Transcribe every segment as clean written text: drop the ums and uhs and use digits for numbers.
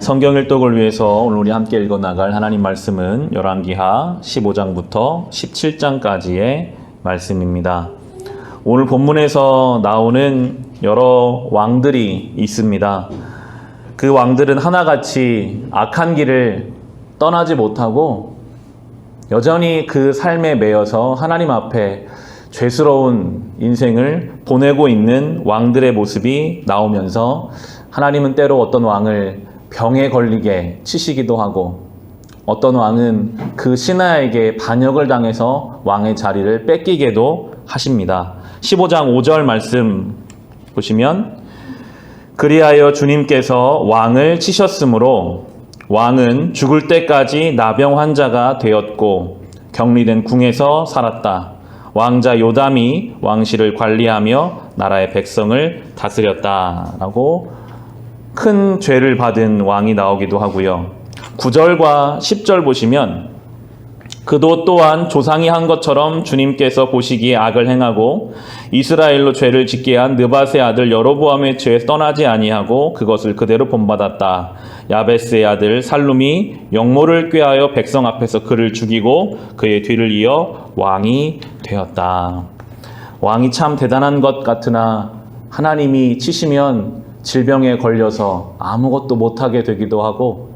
성경 일독을 위해서 오늘 우리 함께 읽어 나갈 하나님 말씀은 열왕기하 15장부터 17장까지의 말씀입니다. 오늘 본문에서 나오는 여러 왕들이 있습니다. 그 왕들은 하나같이 악한 길을 떠나지 못하고 여전히 그 삶에 매여서 하나님 앞에 죄스러운 인생을 보내고 있는 왕들의 모습이 나오면서 하나님은 때로 어떤 왕을 병에 걸리게 치시기도 하고 어떤 왕은 그 신하에게 반역을 당해서 왕의 자리를 뺏기게도 하십니다. 15장 5절 말씀 보시면 그리하여 주님께서 왕을 치셨으므로 왕은 죽을 때까지 나병 환자가 되었고 격리된 궁에서 살았다. 왕자 요담이 왕실을 관리하며 나라의 백성을 다스렸다 라고 큰 죄를 받은 왕이 나오기도 하고요. 9절과 10절 보시면 그도 또한 조상이 한 것처럼 주님께서 보시기에 악을 행하고 이스라엘로 죄를 짓게 한 느밧의 아들 여로보암의 죄에 떠나지 아니하고 그것을 그대로 본받았다. 야베스의 아들 살룸이 영모를 꾀하여 백성 앞에서 그를 죽이고 그의 뒤를 이어 왕이 되었다. 왕이 참 대단한 것 같으나 하나님이 치시면 질병에 걸려서 아무것도 못하게 되기도 하고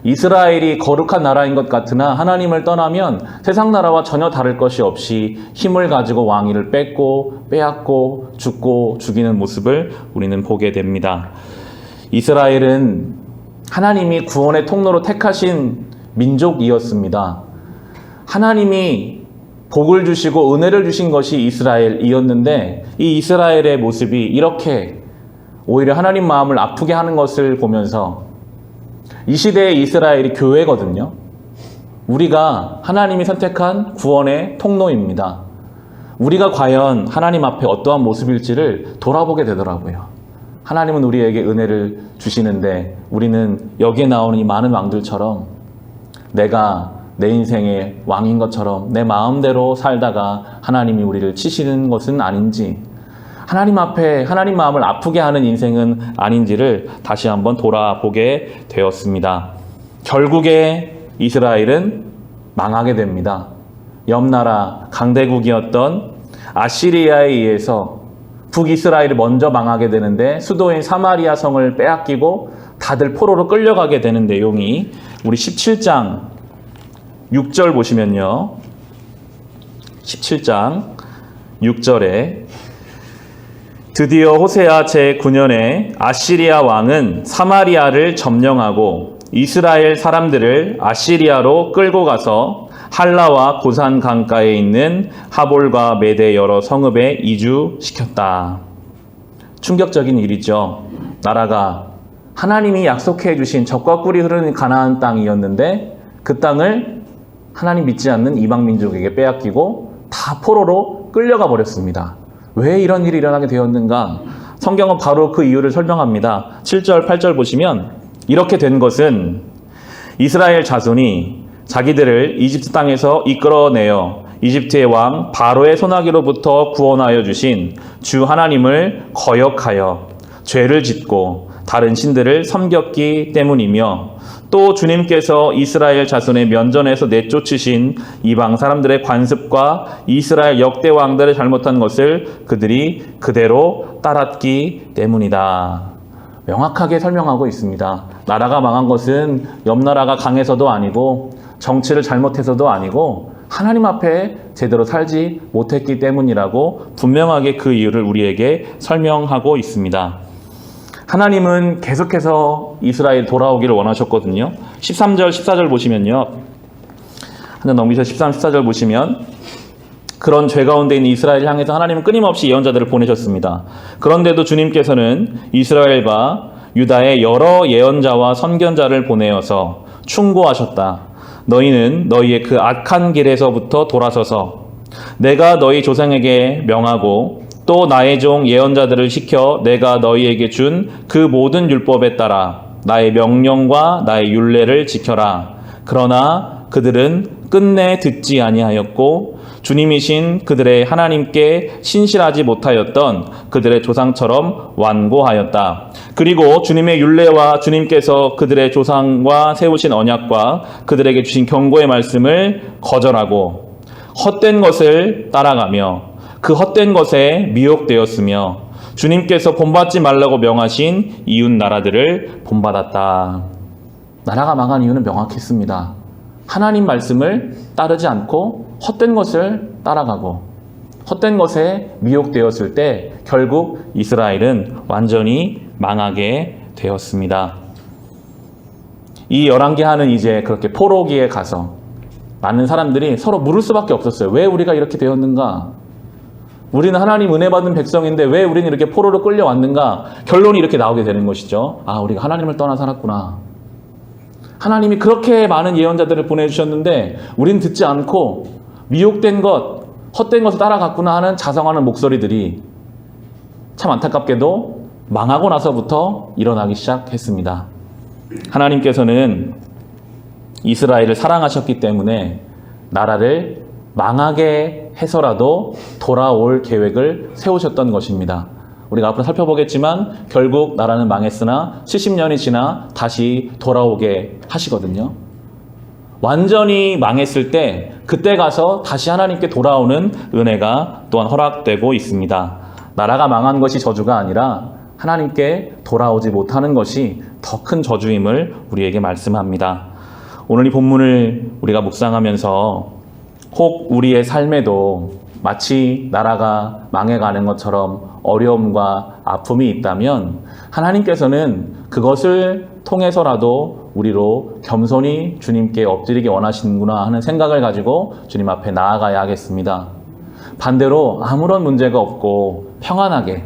이스라엘이 거룩한 나라인 것 같으나 하나님을 떠나면 세상 나라와 전혀 다를 것이 없이 힘을 가지고 왕위를 뺏고 빼앗고 죽고 죽이는 모습을 우리는 보게 됩니다. 이스라엘은 하나님이 구원의 통로로 택하신 민족이었습니다. 하나님이 복을 주시고 은혜를 주신 것이 이스라엘이었는데 이 이스라엘의 모습이 이렇게 오히려 하나님 마음을 아프게 하는 것을 보면서 이 시대의 이스라엘이 교회거든요. 우리가 하나님이 선택한 구원의 통로입니다. 우리가 과연 하나님 앞에 어떠한 모습일지를 돌아보게 되더라고요. 하나님은 우리에게 은혜를 주시는데 우리는 여기에 나오는 이 많은 왕들처럼 내가 내 인생의 왕인 것처럼 내 마음대로 살다가 하나님이 우리를 치시는 것은 아닌지, 하나님 앞에 하나님 마음을 아프게 하는 인생은 아닌지를 다시 한번 돌아보게 되었습니다. 결국에 이스라엘은 망하게 됩니다. 옆나라 강대국이었던 아시리아에 의해서 북이스라엘이 먼저 망하게 되는데 수도인 사마리아 성을 빼앗기고 다들 포로로 끌려가게 되는 내용이 우리 17장 6절 보시면요. 17장 6절에 드디어 호세아 제9년에 아시리아 왕은 사마리아를 점령하고 이스라엘 사람들을 아시리아로 끌고 가서 할라와 고산 강가에 있는 하볼과 메대 여러 성읍에 이주시켰다. 충격적인 일이죠. 나라가 하나님이 약속해 주신 젖과 꿀이 흐르는 가나안 땅이었는데 그 땅을 하나님 믿지 않는 이방 민족에게 빼앗기고 다 포로로 끌려가 버렸습니다. 왜 이런 일이 일어나게 되었는가? 성경은 바로 그 이유를 설명합니다. 7절, 8절 보시면 이렇게 된 것은 이스라엘 자손이 자기들을 이집트 땅에서 이끌어내어 이집트의 왕 바로의 손아귀로부터 구원하여 주신 주 하나님을 거역하여 죄를 짓고 다른 신들을 섬겼기 때문이며 또 주님께서 이스라엘 자손의 면전에서 내쫓으신 이방 사람들의 관습과 이스라엘 역대 왕들의 잘못한 것을 그들이 그대로 따랐기 때문이다. 명확하게 설명하고 있습니다. 나라가 망한 것은 옆 나라가 강해서도 아니고 정치를 잘못해서도 아니고 하나님 앞에 제대로 살지 못했기 때문이라고 분명하게 그 이유를 우리에게 설명하고 있습니다. 하나님은 계속해서 이스라엘 돌아오기를 원하셨거든요. 13절, 14절 보시면요. 하나 넘기셔 13, 14절 보시면 그런 죄 가운데 있는 이스라엘을 향해서 하나님은 끊임없이 예언자들을 보내셨습니다. 그런데도 주님께서는 이스라엘과 유다의 여러 예언자와 선견자를 보내어서 충고하셨다. 너희는 너희의 그 악한 길에서부터 돌아서서 내가 너희 조상에게 명하고 또 나의 종 예언자들을 시켜 내가 너희에게 준 그 모든 율법에 따라 나의 명령과 나의 율례를 지켜라. 그러나 그들은 끝내 듣지 아니하였고 주님이신 그들의 하나님께 신실하지 못하였던 그들의 조상처럼 완고하였다. 그리고 주님의 율례와 주님께서 그들의 조상과 세우신 언약과 그들에게 주신 경고의 말씀을 거절하고 헛된 것을 따라가며 그 헛된 것에 미혹되었으며 주님께서 본받지 말라고 명하신 이웃 나라들을 본받았다. 나라가 망한 이유는 명확했습니다. 하나님 말씀을 따르지 않고 헛된 것을 따라가고 헛된 것에 미혹되었을 때 결국 이스라엘은 완전히 망하게 되었습니다. 이 열왕기하는 이제 그렇게 포로기에 가서 많은 사람들이 서로 물을 수밖에 없었어요. 왜 우리가 이렇게 되었는가? 우리는 하나님 은혜 받은 백성인데 왜 우리는 이렇게 포로로 끌려왔는가? 결론이 이렇게 나오게 되는 것이죠. 아, 우리가 하나님을 떠나 살았구나. 하나님이 그렇게 많은 예언자들을 보내주셨는데 우리는 듣지 않고 미혹된 것, 헛된 것을 따라갔구나 하는 자성하는 목소리들이 참 안타깝게도 망하고 나서부터 일어나기 시작했습니다. 하나님께서는 이스라엘을 사랑하셨기 때문에 나라를 망하게 해서라도 돌아올 계획을 세우셨던 것입니다. 우리가 앞으로 살펴보겠지만 결국 나라는 망했으나 70년이 지나 다시 돌아오게 하시거든요. 완전히 망했을 때 그때 가서 다시 하나님께 돌아오는 은혜가 또한 허락되고 있습니다. 나라가 망한 것이 저주가 아니라 하나님께 돌아오지 못하는 것이 더 큰 저주임을 우리에게 말씀합니다. 오늘 이 본문을 우리가 묵상하면서 혹 우리의 삶에도 마치 나라가 망해가는 것처럼 어려움과 아픔이 있다면 하나님께서는 그것을 통해서라도 우리로 겸손히 주님께 엎드리기 원하시는구나 하는 생각을 가지고 주님 앞에 나아가야 하겠습니다. 반대로 아무런 문제가 없고 평안하게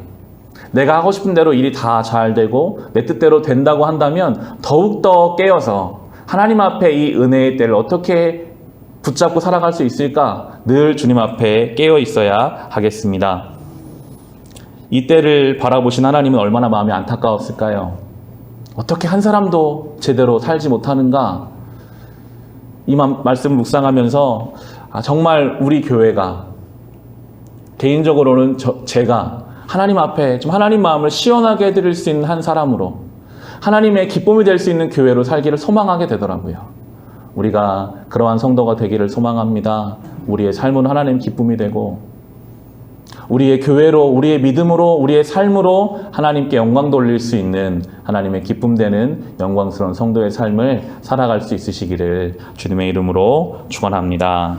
내가 하고 싶은 대로 일이 다 잘 되고 내 뜻대로 된다고 한다면 더욱더 깨어서 하나님 앞에 이 은혜의 때를 어떻게 붙잡고 살아갈 수 있을까? 늘 주님 앞에 깨어 있어야 하겠습니다. 이 때를 바라보신 하나님은 얼마나 마음이 안타까웠을까요? 어떻게 한 사람도 제대로 살지 못하는가? 이 말씀을 묵상하면서 정말 우리 교회가 개인적으로는 제가 하나님 앞에 좀 하나님 마음을 시원하게 해드릴 수 있는 한 사람으로 하나님의 기쁨이 될 수 있는 교회로 살기를 소망하게 되더라고요. 우리가 그러한 성도가 되기를 소망합니다. 우리의 삶은 하나님 기쁨이 되고 우리의 교회로, 우리의 믿음으로, 우리의 삶으로 하나님께 영광 돌릴 수 있는 하나님의 기쁨 되는 영광스러운 성도의 삶을 살아갈 수 있으시기를 주님의 이름으로 축원합니다.